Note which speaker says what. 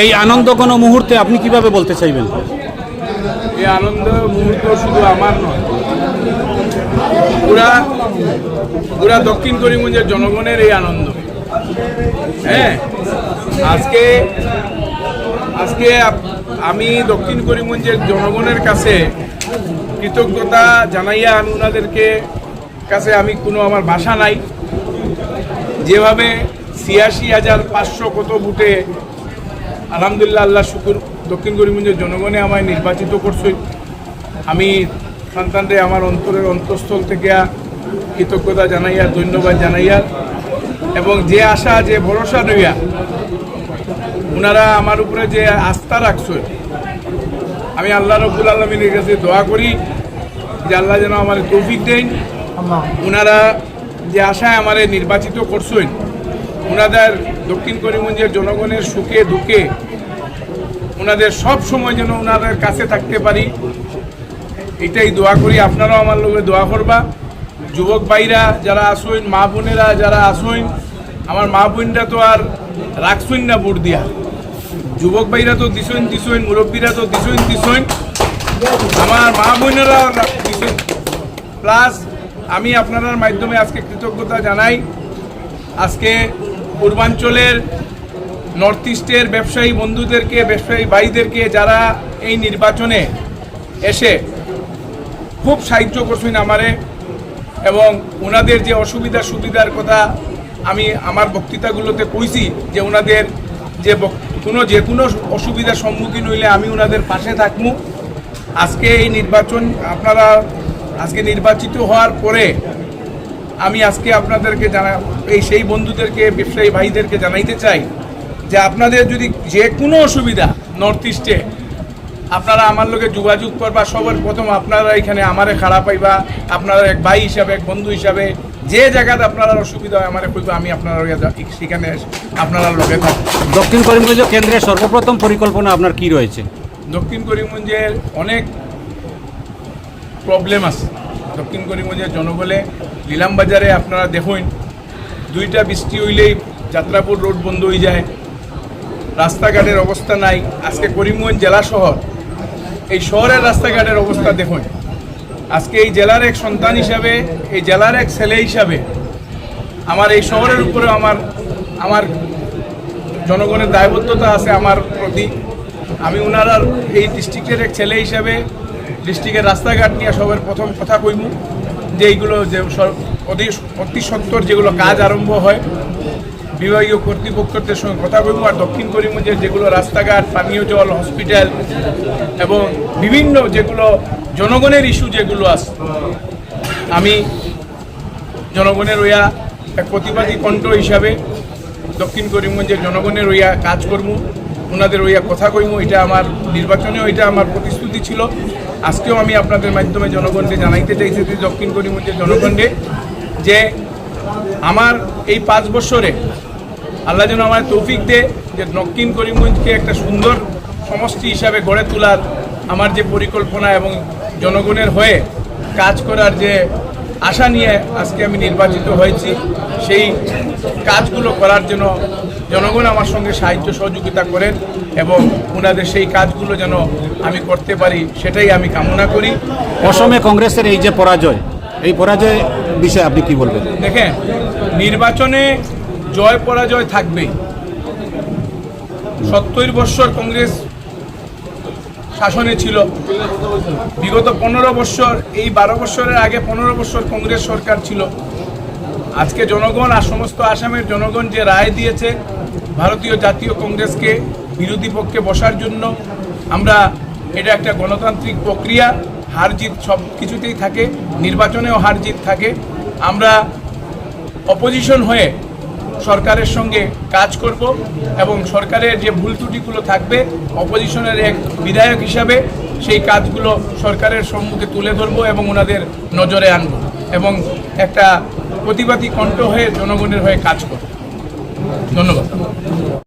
Speaker 1: এই আনন্দ কোনো মুহূর্তে আপনি কিভাবে বলতে চাইবেন?
Speaker 2: এই আনন্দ মুহূর্ত শুধু আমার নয়, পুরা দক্ষিণ করিমগঞ্জের জনগণের এই আনন্দ। হ্যাঁ, আজকে আমি দক্ষিণ করিমগঞ্জের জনগণের কাছে কৃতজ্ঞতা জানাইয়া আমি ওনাদেরকে কাছে আমি আমার ভাষা নাই। যেভাবে ৮৬,৫০০ কত ভোটে আলহামদুলিল্লাহ, আল্লাহ শুকুর, দক্ষিণ করিমগঞ্জের জনগণে আমায় নির্বাচিত করছে। আমি সন্তানদের আমার অন্তরের অন্তঃস্থল থেকে কৃতজ্ঞতা জানাইয়া, ধন্যবাদ জানাইয়া, এবং যে আশা, যে ভরসা লইয়া ওনারা আমার উপরে যে আস্থা রাখছে, আমি আল্লাহ রব্বুল আলামিনের কাছে দোয়া করি যে আল্লাহ যেন আমার তৌফিক দেন। ওনারা যে আশায় আমারে নির্বাচিত করছেন, ওনাদের দক্ষিণ করিমগঞ্জের জনগণের সুখে দুঃখে ওনাদের সব সময় যেন ওনাদের কাছে থাকতে পারি, এটাই দোয়া করি। আপনারাও আমার লোকে দোয়া করবা। যুবক ভাইরা যারা আসেন, মা বোনেরা যারা আসেন, আমার মা বোনরা তো আর রাখছেন না ভোট দিয়া, যুবক ভাইরা তো দিছেন, মুরব্বীরা তো দিছেন, আমার মা বোনেরা দিছেন। প্লাস আমি আপনার মাধ্যমে আজকে কৃতজ্ঞতা জানাই আজকে পূর্বাঞ্চলের নর্থ ইস্টের ব্যবসায়ী বন্ধুদেরকে, ব্যবসায়ী ভাইদেরকে, যারা এই নির্বাচনে এসে খুব সাহায্য করছেন আমারে, এবং ওনাদের যে অসুবিধা সুবিধার কথা আমি আমার বক্তৃতাগুলোতে কইছি, যে ওনাদের যে কোনো অসুবিধার সম্মুখীন হইলে আমি ওনাদের পাশে থাকবো। আজকে এই নির্বাচন, আপনারা আজকে নির্বাচিত হওয়ার পরে আমি আজকে আপনাদেরকে সেই বন্ধুদেরকে, ব্যবসায়ী ভাইদেরকে জানাইতে চাই যে আপনাদের যদি যে কোনো অসুবিধা নর্থ ইস্টে, আপনারা আমার লোকে যোগাযোগ করবা। সবার প্রথম আপনারা এখানে আমারে খারাপ পাইবা, আপনারা এক ভাই হিসাবে, এক বন্ধু হিসাবে, যে জায়গাতে আপনারা অসুবিধা হয় আমারে কইবা, আমি আপনারা সেখানে আপনারা লোকে থাকবো।
Speaker 1: দক্ষিণ করিমগঞ্জ কেন্দ্রের সর্বপ্রথম পরিকল্পনা আপনার কি রয়েছে?
Speaker 2: দক্ষিণ করিমগঞ্জের অনেক প্রবলেম আছে। দক্ষিণ করিমগঞ্জের জনগণে লীলামবাজারে আপনারা দেখুন, 2টা বৃষ্টি হইলেই যাত্রাপুর রোড বন্ধ হয়ে যায়, রাস্তাঘাটের অবস্থা নাই। আজকে করিমগঞ্জ জেলা শহর, এই শহরের রাস্তাঘাটের অবস্থা দেখুন। আজকে এই জেলার এক সন্তান হিসাবে, এই জেলার এক ছেলে হিসাবে আমার এই শহরের উপরে আমার জনগণের দায়বদ্ধতা আছে আমার প্রতি। আমি ওনার এই ডিস্ট্রিক্টের এক ছেলে হিসাবে ডিস্ট্রিক্টের রাস্তাঘাট নিয়ে সবার প্রথম কথা কইব যে এইগুলো যে অতি সত্বর যেগুলো কাজ আরম্ভ হয়, বিভাগীয় কর্তৃপক্ষদের সঙ্গে কথা বলবো। আর দক্ষিণ করিমগঞ্জের যেগুলো রাস্তাঘাট, পানীয় জল, হসপিটাল এবং বিভিন্ন যেগুলো জনগণের ইস্যু যেগুলো আছে, আমি জনগণের ওইয়া এক প্রতিবাদী কণ্ঠ হিসাবে দক্ষিণ করিমগঞ্জের জনগণের ওইয়া কাজ করবো, ওনাদের ওইয়া কথা কইব। এটা আমার নির্বাচনেও এটা আমার প্রতিশ্রুতি ছিল। আজকেও আমি আপনাদের মাধ্যমে জনগণকে জানাইতে চাইছি, দক্ষিণ করিমগঞ্জের জনগণকে, যে আমার এই 5 বছরে আল্লাহ যেন আমার তৌফিক দে যে দক্ষিণ করিমগঞ্জকে একটা সুন্দর সমষ্টি হিসাবে গড়ে তোলার আমার যে পরিকল্পনা এবং জনগণের হয়ে কাজ করার যে আশা নিয়ে আজকে আমি নির্বাচিত হয়েছি, সেই কাজগুলো করার জন্য জনগণ আমার সঙ্গে সাহায্য সহযোগিতা করেন এবং ওনাদের সেই কাজগুলো যেন আমি করতে পারি, সেটাই আমি কামনা করি।
Speaker 1: অসমে কংগ্রেসের এই যে পরাজয়, এই পরাজয় বিষয়ে আপনি কি বলবেন?
Speaker 2: দেখেন, নির্বাচনে জয় পরাজয় থাকবেই। 70 বছর কংগ্রেস শাসনে ছিল, বিগত 15 বছর, এই 12 বছরের আগে 15 বছর কংগ্রেস সরকার ছিল। আজকে জনগণ আর সমস্ত আসামের জনগণ যে রায় দিয়েছে ভারতীয় জাতীয় কংগ্রেসকে বিরোধী পক্ষে বসার জন্য, আমরা এটা একটা গণতান্ত্রিক প্রক্রিয়া, হার জিত সব কিছুতেই থাকে, নির্বাচনেও হার জিত থাকে। আমরা অপোজিশন হয়ে সরকারের সঙ্গে কাজ করব এবং সরকারের যে ভুল ত্রুটিগুলো থাকবে, অপোজিশনের এক বিধায়ক হিসাবে সেই কাজগুলো সরকারের সম্মুখে তুলে ধরবো এবং ওনাদের নজরে আনব এবং একটা প্রতিবাদী কণ্ঠ হয়ে জনগণের হয়ে কাজ করব। ধন্যবাদ।